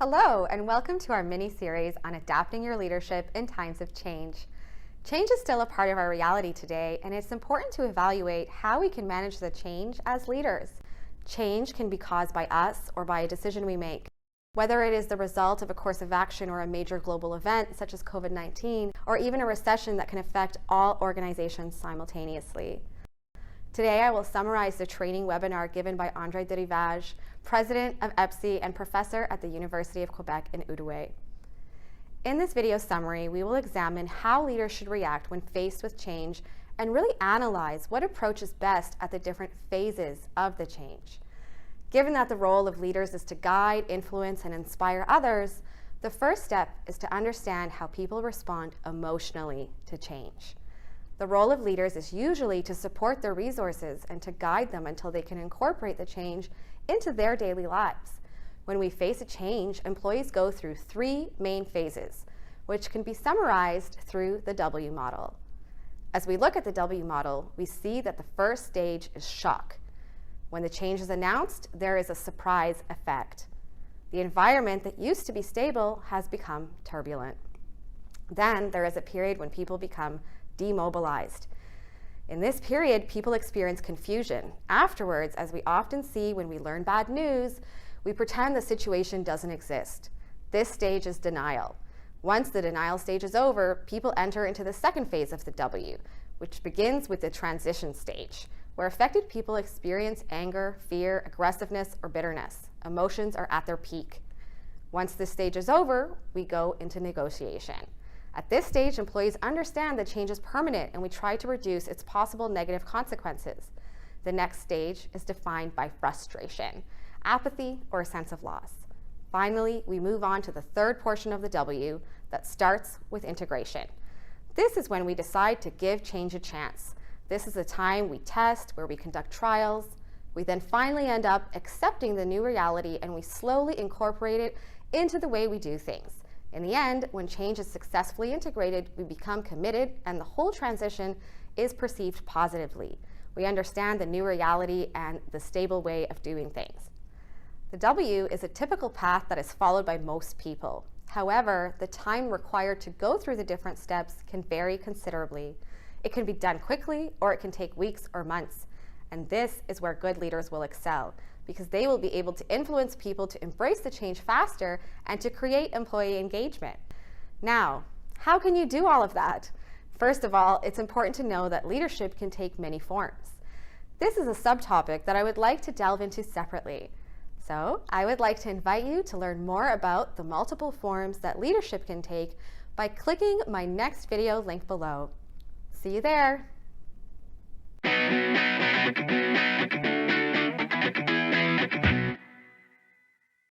Hello, and welcome to our mini-series on adapting your leadership in times of change. Change is still a part of our reality today, and it's important to evaluate how we can manage the change as leaders. Change can be caused by us or by a decision we make, whether it is the result of a course of action or a major global event such as COVID-19, or even a recession that can affect all organizations simultaneously. Today, I will summarize the training webinar given by André de Rivage, President of EPSI and Professor at the University of Quebec in Outaouais. In this video summary, we will examine how leaders should react when faced with change and really analyze what approach is best at the different phases of the change. Given that the role of leaders is to guide, influence, and inspire others, the first step is to understand how people respond emotionally to change. The role of leaders is usually to support their resources and to guide them until they can incorporate the change into their daily lives. When we face a change, employees go through three main phases, which can be summarized through the W model. As we look at the W model, we see that the first stage is shock. When the change is announced, there is a surprise effect. The environment that used to be stable has become turbulent. Then there is a period when people become demobilized. In this period, people experience confusion. Afterwards, as we often see when we learn bad news, we pretend the situation doesn't exist. This stage is denial. Once the denial stage is over, people enter into the second phase of the W, which begins with the transition stage, where affected people experience anger, fear, aggressiveness, or bitterness. Emotions are at their peak. Once this stage is over, we go into negotiation. At this stage, employees understand that change is permanent and we try to reduce its possible negative consequences. The next stage is defined by frustration, apathy, or a sense of loss. Finally, we move on to the third portion of the W that starts with integration. This is when we decide to give change a chance. This is a time we test, where we conduct trials. We then finally end up accepting the new reality and we slowly incorporate it into the way we do things. In the end, when change is successfully integrated, we become committed and the whole transition is perceived positively. We understand the new reality and the stable way of doing things. The W is a typical path that is followed by most people. However, the time required to go through the different steps can vary considerably. It can be done quickly or it can take weeks or months. And this is where good leaders will excel, because they will be able to influence people to embrace the change faster and to create employee engagement. Now, how can you do all of that? First of all, it's important to know that leadership can take many forms. This is a subtopic that I would like to delve into separately. So I would like to invite you to learn more about the multiple forms that leadership can take by clicking my next video link below. See you there.